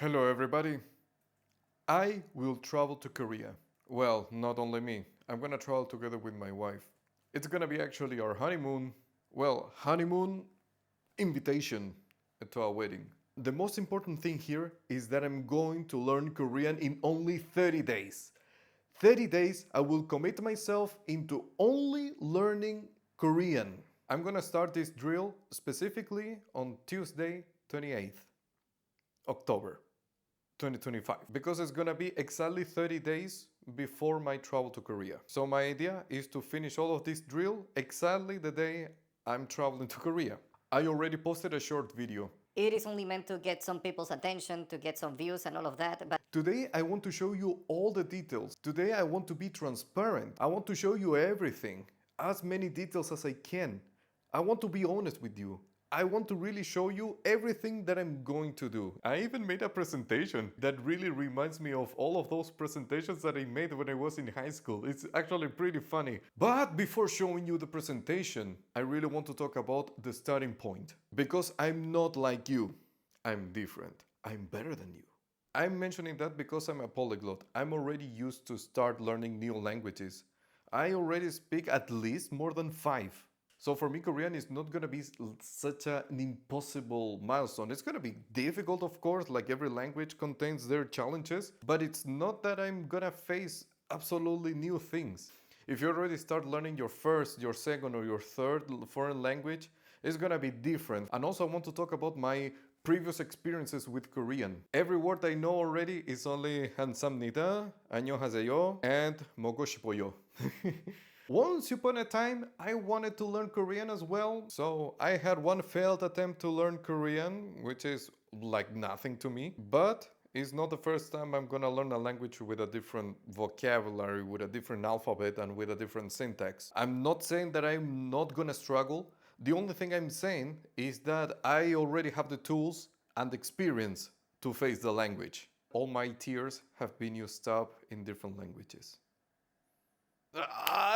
Hello everybody. I will travel to Korea. Well, not only me. I'm gonna travel together with my wife. It's gonna be actually our honeymoon. Well, honeymoon invitation to our wedding. The most important thing here is that I'm going to learn Korean in only 30 days. 30 days I will commit myself into only learning Korean. I'm gonna start this drill specifically on Tuesday, 28th October. 2025 because it's gonna be exactly 30 days before my travel to Korea. So my idea is to finish all of this drill exactly the day I'm traveling to Korea. I already posted a short video. It is only meant to get some people's attention, to get some views and all of that, but Today I want to show you all the details. Today I want to be transparent. I want to show you everything, as many details as I can. I want to be honest with you. I want to really show you everything that I'm going to do. I even made a presentation that really reminds me of all of those presentations that I made when I was in high school. It's actually pretty funny. But before showing you the presentation, I really want to talk about the starting point. Because I'm not like you. I'm different. I'm better than you. I'm mentioning that because I'm a polyglot. I'm already used to start learning new languages. I already speak at least more than 5. So for me, Korean is not gonna be such an impossible milestone. It's gonna be difficult, of course, like every language contains their challenges, but it's not that I'm gonna face absolutely new things. If you already start learning your first, your second, or your third foreign language, it's gonna be different. And also I want to talk about my previous experiences with Korean. Every word I know already is only 감사합니다, 안녕하세요, and 먹고 싶어요. Once upon a time, I wanted to learn Korean as well. So I had one failed attempt to learn Korean, which is like nothing to me. But it's not the first time I'm gonna learn a language with a different vocabulary, with a different alphabet, and with a different syntax. I'm not saying that I'm not gonna struggle. The only thing I'm saying is that I already have the tools and experience to face the language. All my tears have been used up in different languages.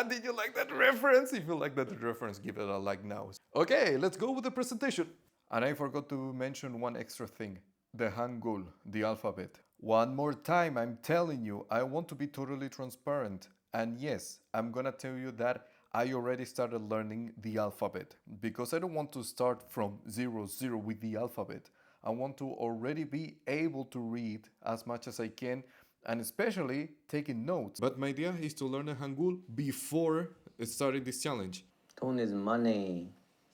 Did you like that reference? If you like that reference, give it a like now. Okay, let's go with the presentation. And I forgot to mention one extra thing. The Hangul, the alphabet. One more time, I'm telling you, I want to be totally transparent. And yes, I'm gonna tell you that I already started learning the alphabet because I don't want to start from 0 with the alphabet. I want to already be able to read as much as I can and especially taking notes. But my idea is to learn a Hangul before starting this challenge. Tone is money.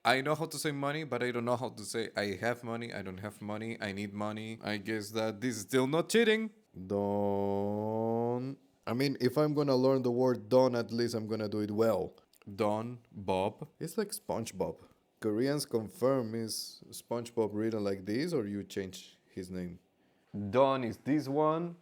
I know how to say money, but I don't know how to say I have money, I don't have money, I need money. I guess that this is still not cheating. Don. I mean, if I'm gonna learn the word don, at least I'm gonna do it well. Don, Bob. It's like SpongeBob. Koreans confirm is SpongeBob written like this, or you change his name? Don is this one,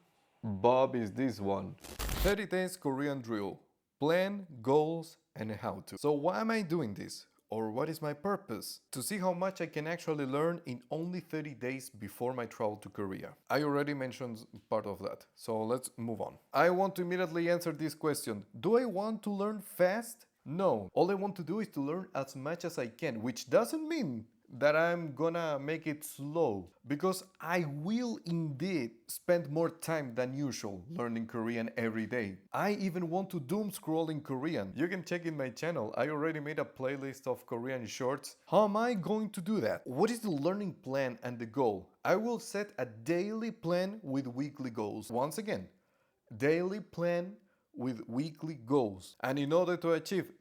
Bob is this one. 30 days Korean drill. Plan, goals, and how to. So why am I doing this? Or what is my purpose? To see how much I can actually learn in only 30 days before my travel to Korea. I already mentioned part of that, so let's move on. I want to immediately answer this question. Do I want to learn fast? No. All I want to do is to learn as much as I can, which doesn't mean that I'm gonna make it slow, because I will indeed spend more time than usual learning Korean every day. I even want to doom scroll in Korean. You can check in my channel, I already made a playlist of Korean shorts. How am I going to do that? What is the learning plan and the goal? I will set a daily plan with weekly goals. Once again, daily plan with weekly goals. And in order to achieve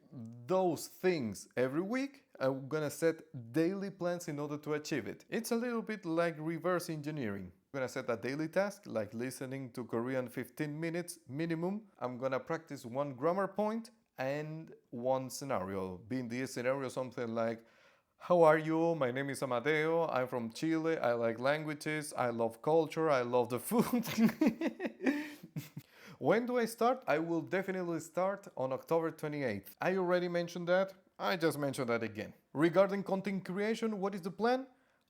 those things every week, I'm gonna set daily plans in order to achieve it. It's a little bit like reverse engineering. I'm gonna set a daily task like listening to Korean 15 minutes minimum. I'm gonna practice one grammar point and one scenario. Being this scenario something like, how are you? My name is Amadeo. I'm from Chile. I like languages. I love culture. I love the food. When do I start? I will definitely start on October 28th. I already mentioned that. I just mentioned that again. Regarding content creation, what is the plan?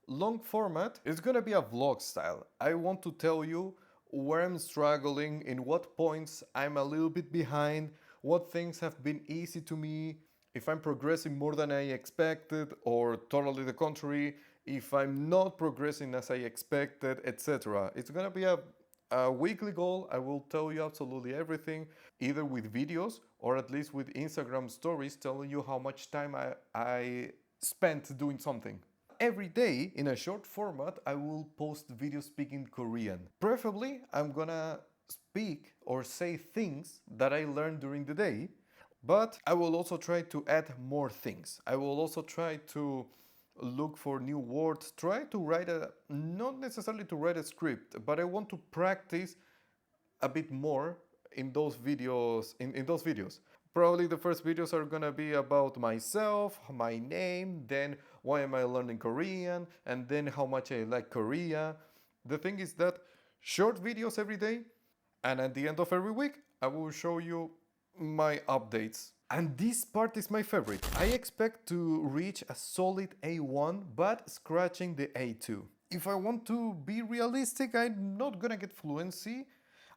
Long format. It's gonna be a vlog style. I want to tell you where I'm struggling, in what points I'm a little bit behind, what things have been easy to me, if I'm progressing more than I expected or totally the contrary, if I'm not progressing as I expected, etc. It's gonna be a weekly goal. I will tell you absolutely everything, either with videos or at least with Instagram stories telling you how much time I spent doing something. Every day in a short format, I will post videos speaking Korean. Preferably, I'm gonna speak or say things that I learned during the day, but I will also try to add more things. I will also try to look for new words, try to write not necessarily to write a script, but I want to practice a bit more in those videos. In those videos, probably the first videos are gonna be about myself, my name, then why am I learning Korean, and then how much I like Korea. The thing is that short videos every day, and at the end of every week, I will show you my updates. And this part is my favorite. I expect to reach a solid A1, but scratching the A2. If I want to be realistic, I'm not gonna get fluency.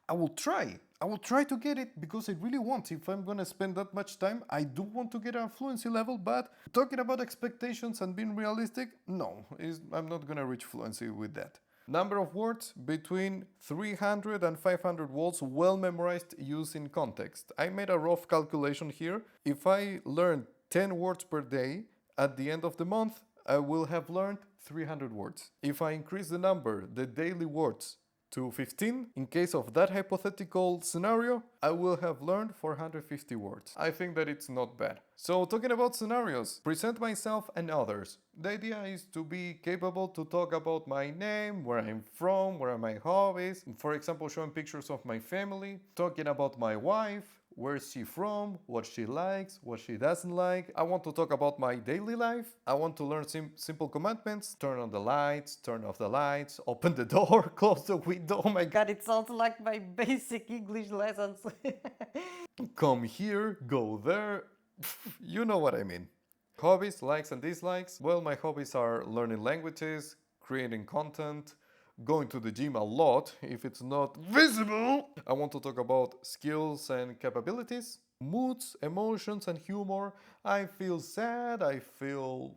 I will try. I will try to get it because I really want. If I'm gonna spend that much time, I do want to get a fluency level, but talking about expectations and being realistic, no, I'm not gonna reach fluency with that. Number of words between 300 and 500 words well memorized using context. I made a rough calculation here. If I learn 10 words per day, at the end of the month, I will have learned 300 words. If I increase the daily words, to 15, in case of that hypothetical scenario, I will have learned 450 words. I think that it's not bad. So talking about scenarios, present myself and others. The idea is to be capable to talk about my name, where I'm from, where are my hobbies, for example, showing pictures of my family, talking about my wife, where's she from, what she likes, what she doesn't like. I want to talk about my daily life. I want to learn simple commandments. Turn on the lights, turn off the lights, open the door, close the window. Oh my god. God, it sounds like my basic English lessons. Come here, go there. You know what I mean. Hobbies, likes and dislikes. Well, my hobbies are learning languages, creating content, going to the gym a lot if it's not visible. I want to talk about skills and capabilities, moods, emotions, and humor. I feel sad, I feel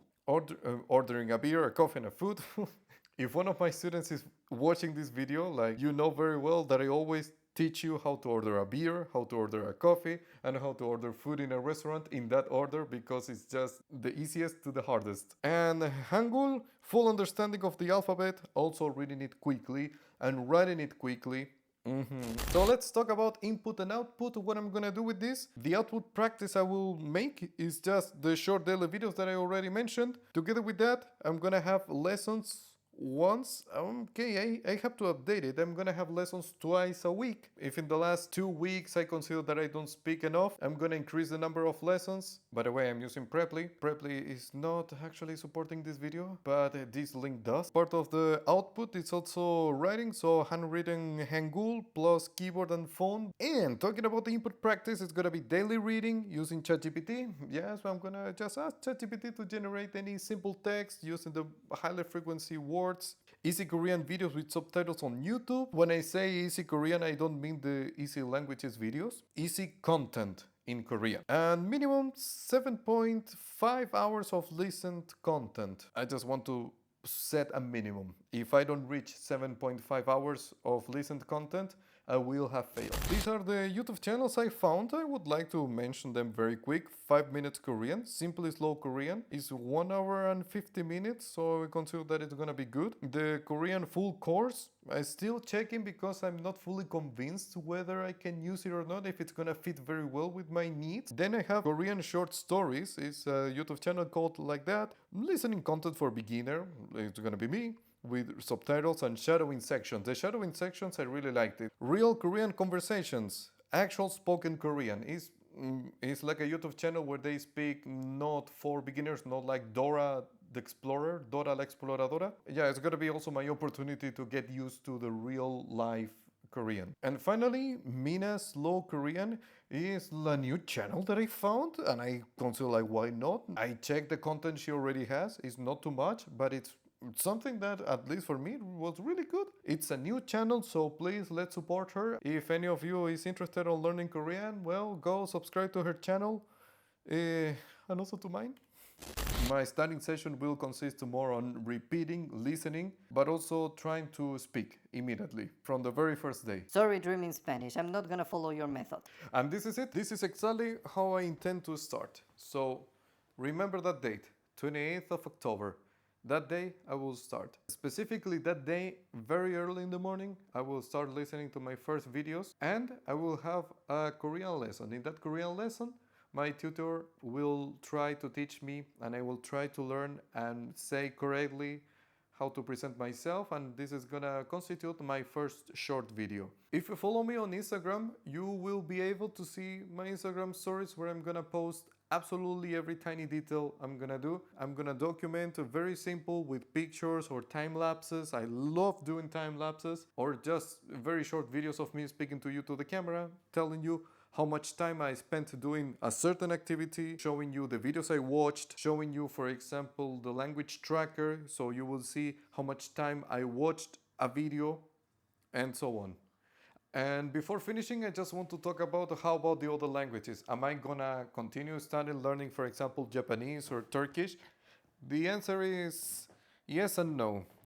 ordering a beer, a coffee, and a food. If one of my students is watching this video, like, you know very well that I always teach you how to order a beer, how to order a coffee, and how to order food in a restaurant in that order because it's just the easiest to the hardest. And Hangul, full understanding of the alphabet, also reading it quickly and writing it quickly. So let's talk about input and output. What I'm gonna do with this. The output practice I will make is just the short daily videos that I already mentioned. Together with that, I'm gonna have lessons once. Okay, I have to update it. I'm gonna have lessons twice a week. If in the last 2 weeks I consider that I don't speak enough, I'm gonna increase the number of lessons. By the way, I'm using Preply. Preply is not actually supporting this video, but this link does. Part of the output is also writing, so handwritten Hangul plus keyboard and phone. And talking about the input practice, it's gonna be daily reading using ChatGPT. Yeah, so I'm gonna just ask ChatGPT to generate any simple text using the highly frequency words. Easy Korean videos with subtitles on YouTube. When I say easy Korean, I don't mean the easy languages videos. Easy content in Korean. And minimum 7.5 hours of listened content. I just want to set a minimum. If I don't reach 7.5 hours of listened content, I will have failed. These are the YouTube channels I found. I would like to mention them very quick. 5 Minutes Korean, Simply Slow Korean, is 1 hour and 50 minutes, so I consider that it's gonna be good. The Korean full course, I'm still checking because I'm not fully convinced whether I can use it or not, if it's gonna fit very well with my needs. Then I have Korean Short Stories, it's a YouTube channel called like that. Listening content for beginner, it's gonna be me, with subtitles and shadowing sections. The shadowing sections, I really liked it. Real Korean Conversations, actual spoken Korean, is like a YouTube channel where they speak not for beginners, not like Dora the Explorer, Dora la Exploradora. Yeah, it's gonna be also my opportunity to get used to the real life Korean. And finally, Mina Slow Korean is a new channel that I found, and I consider like, why not? I checked the content she already has. It's not too much, but it's something that, at least for me, was really good. It's a new channel, so please let's support her. If any of you is interested in learning Korean, well, go subscribe to her channel, and also to mine. My studying session will consist more on repeating, listening, but also trying to speak immediately from the very first day. Sorry, dream in Spanish. I'm not gonna follow your method. And this is it. This is exactly how I intend to start. So remember that date, 28th of October. That day I will start. Specifically that day, very early in the morning, I will start listening to my first videos and I will have a Korean lesson. In that Korean lesson, my tutor will try to teach me and I will try to learn and say correctly how to present myself, and this is gonna constitute my first short video. If you follow me on Instagram, you will be able to see my Instagram stories where I'm gonna post absolutely every tiny detail I'm gonna do. I'm gonna document very simple with pictures or time lapses. I love doing time lapses or just very short videos of me speaking to you to the camera, telling you how much time I spent doing a certain activity, showing you the videos I watched, showing you, for example, the language tracker, so you will see how much time I watched a video, and so on. And before finishing, I just want to talk about how about the other languages. Am I gonna continue studying learning, for example, Japanese or Turkish? The answer is yes and no.